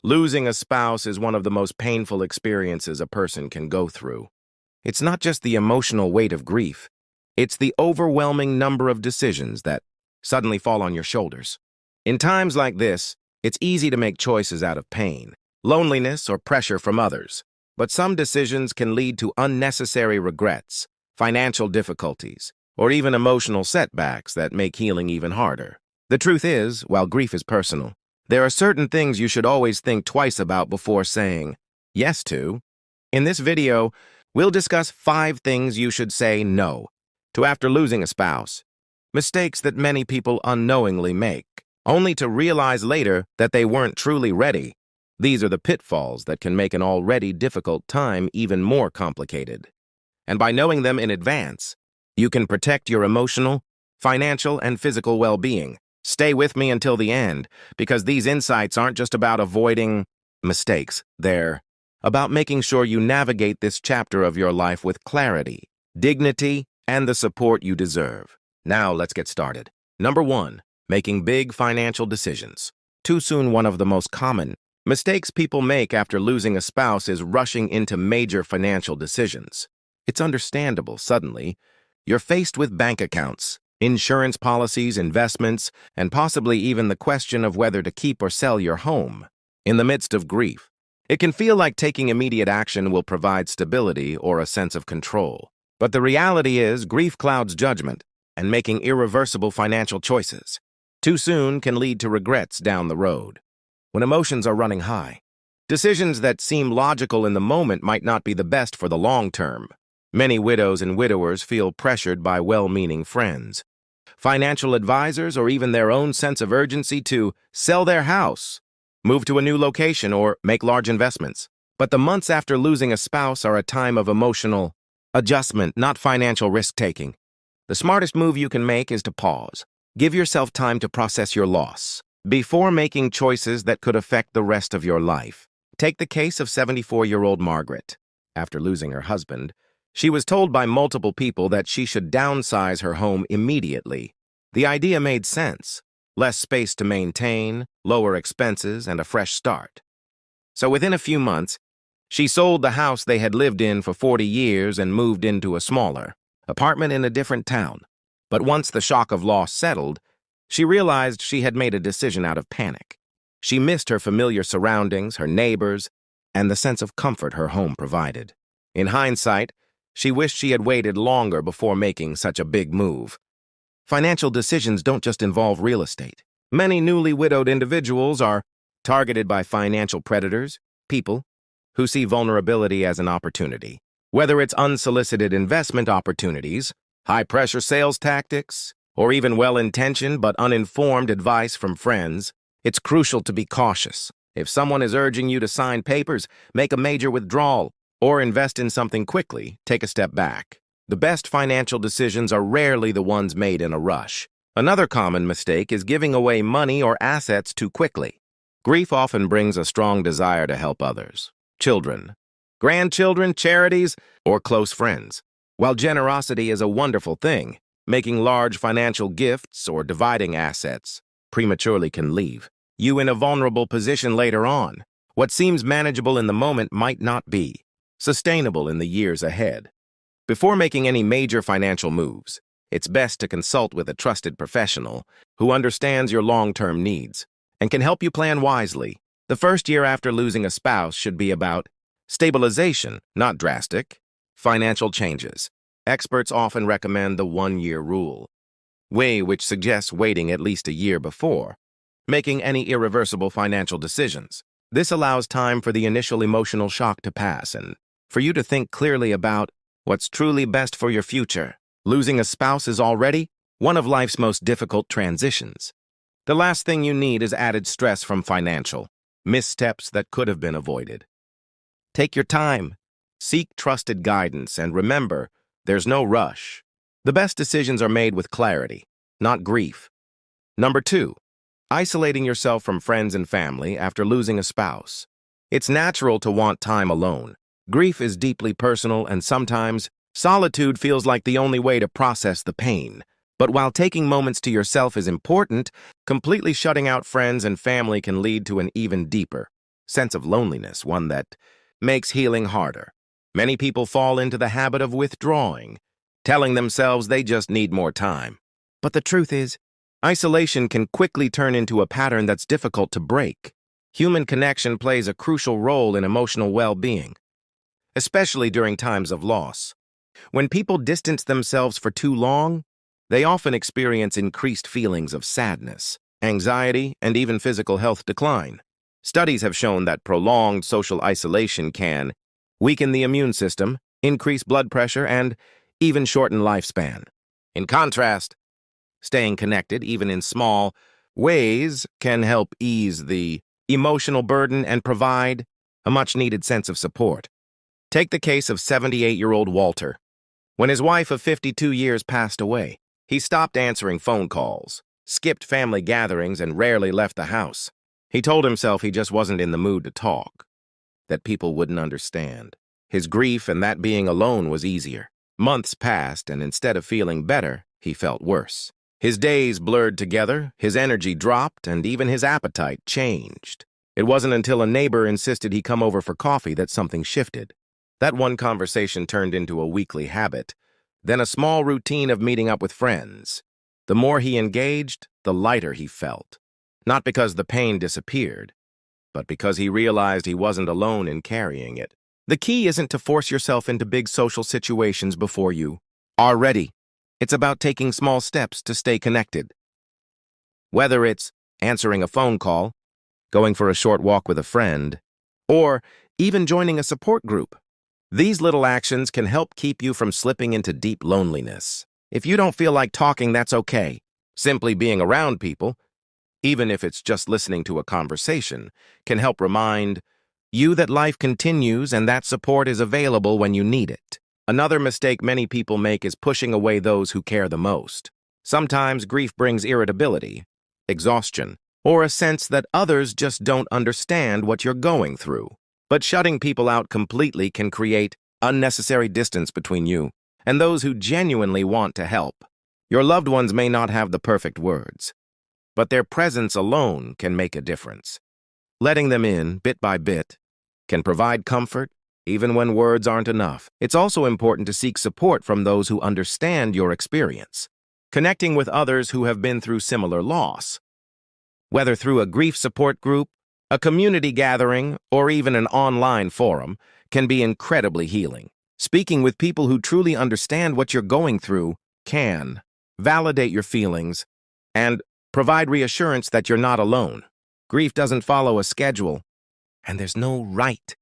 Losing a spouse is one of the most painful experiences a person can go through. It's not just the emotional weight of grief, it's the overwhelming number of decisions that suddenly fall on your shoulders. In times like this, it's easy to make choices out of pain, loneliness, or pressure from others. But some decisions can lead to unnecessary regrets, financial difficulties, or even emotional setbacks that make healing even harder. The truth is, while grief is personal, there are certain things you should always think twice about before saying yes to. In this video, we'll discuss 5 things you should say no to after losing a spouse. Mistakes that many people unknowingly make, only to realize later that they weren't truly ready. These are the pitfalls that can make an already difficult time even more complicated. And by knowing them in advance, you can protect your emotional, financial, and physical well-being. Stay with me until the end, because these insights aren't just about avoiding mistakes. They're about making sure you navigate this chapter of your life with clarity, dignity, and the support you deserve. Now let's get started. Number 1, making big financial decisions. Too soon, one of the most common mistakes people make after losing a spouse is rushing into major financial decisions. It's understandable. Suddenly, you're faced with bank accounts, insurance policies, investments, and possibly even the question of whether to keep or sell your home. In the midst of grief, it can feel like taking immediate action will provide stability or a sense of control. But the reality is, grief clouds judgment, and making irreversible financial choices too soon can lead to regrets down the road. When emotions are running high, decisions that seem logical in the moment might not be the best for the long term. Many widows and widowers feel pressured by well-meaning friends, financial advisors, or even their own sense of urgency to sell their house, move to a new location, or make large investments. But the months after losing a spouse are a time of emotional adjustment, not financial risk-taking. The smartest move you can make is to pause. Give yourself time to process your loss before making choices that could affect the rest of your life. Take the case of 74-year-old Margaret. After losing her husband, she was told by multiple people that she should downsize her home immediately. The idea made sense. Less space to maintain, lower expenses, and a fresh start. So within a few months, she sold the house they had lived in for 40 years and moved into a smaller apartment in a different town. But once the shock of loss settled, she realized she had made a decision out of panic. She missed her familiar surroundings, her neighbors, and the sense of comfort her home provided. In hindsight, she wished she had waited longer before making such a big move. Financial decisions don't just involve real estate. Many newly widowed individuals are targeted by financial predators, people who see vulnerability as an opportunity. Whether it's unsolicited investment opportunities, high-pressure sales tactics, or even well-intentioned but uninformed advice from friends, it's crucial to be cautious. If someone is urging you to sign papers, make a major withdrawal, or invest in something quickly, take a step back. The best financial decisions are rarely the ones made in a rush. Another common mistake is giving away money or assets too quickly. Grief often brings a strong desire to help others, children, grandchildren, charities, or close friends. While generosity is a wonderful thing, making large financial gifts or dividing assets prematurely can leave you in a vulnerable position later on. What seems manageable in the moment might not be sustainable in the years ahead. Before making any major financial moves, it's best to consult with a trusted professional who understands your long-term needs and can help you plan wisely. The first year after losing a spouse should be about stabilization, not drastic financial changes. Experts often recommend the 1-year rule, which suggests waiting at least a year before making any irreversible financial decisions. This allows time for the initial emotional shock to pass and for you to think clearly about what's truly best for your future. Losing a spouse is already one of life's most difficult transitions. The last thing you need is added stress from financial missteps that could have been avoided. Take your time, seek trusted guidance, and remember, there's no rush. The best decisions are made with clarity, not grief. Number 2, isolating yourself from friends and family after losing a spouse. It's natural to want time alone. Grief is deeply personal, and sometimes solitude feels like the only way to process the pain. But while taking moments to yourself is important, completely shutting out friends and family can lead to an even deeper sense of loneliness, one that makes healing harder. Many people fall into the habit of withdrawing, telling themselves they just need more time. But the truth is, isolation can quickly turn into a pattern that's difficult to break. Human connection plays a crucial role in emotional well-being, especially during times of loss. When people distance themselves for too long, they often experience increased feelings of sadness, anxiety, and even physical health decline. Studies have shown that prolonged social isolation can weaken the immune system, increase blood pressure, and even shorten lifespan. In contrast, staying connected, even in small ways, can help ease the emotional burden and provide a much-needed sense of support. Take the case of 78-year-old Walter. When his wife of 52 years passed away, he stopped answering phone calls, skipped family gatherings, and rarely left the house. He told himself he just wasn't in the mood to talk, that people wouldn't understand. His grief and that being alone was easier. Months passed, and instead of feeling better, he felt worse. His days blurred together, his energy dropped, and even his appetite changed. It wasn't until a neighbor insisted he come over for coffee that something shifted. That one conversation turned into a weekly habit, then a small routine of meeting up with friends. The more he engaged, the lighter he felt. Not because the pain disappeared, but because he realized he wasn't alone in carrying it. The key isn't to force yourself into big social situations before you are ready. It's about taking small steps to stay connected. Whether it's answering a phone call, going for a short walk with a friend, or even joining a support group, these little actions can help keep you from slipping into deep loneliness. If you don't feel like talking, that's okay. Simply being around people, even if it's just listening to a conversation, can help remind you that life continues and that support is available when you need it. Another mistake many people make is pushing away those who care the most. Sometimes grief brings irritability, exhaustion, or a sense that others just don't understand what you're going through. But shutting people out completely can create unnecessary distance between you and those who genuinely want to help. Your loved ones may not have the perfect words, but their presence alone can make a difference. Letting them in, bit by bit, can provide comfort, even when words aren't enough. It's also important to seek support from those who understand your experience. Connecting with others who have been through similar loss, whether through a grief support group, a community gathering, or even an online forum, can be incredibly healing. Speaking with people who truly understand what you're going through can validate your feelings and provide reassurance that you're not alone. Grief doesn't follow a schedule, and there's no right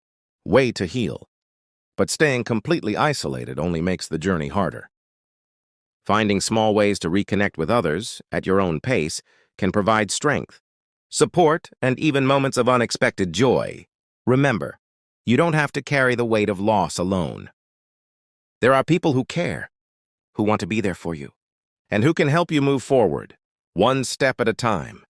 way to heal. But staying completely isolated only makes the journey harder. Finding small ways to reconnect with others at your own pace can provide strength, support, and even moments of unexpected joy. Remember, you don't have to carry the weight of loss alone. There are people who care, who want to be there for you, and who can help you move forward, one step at a time.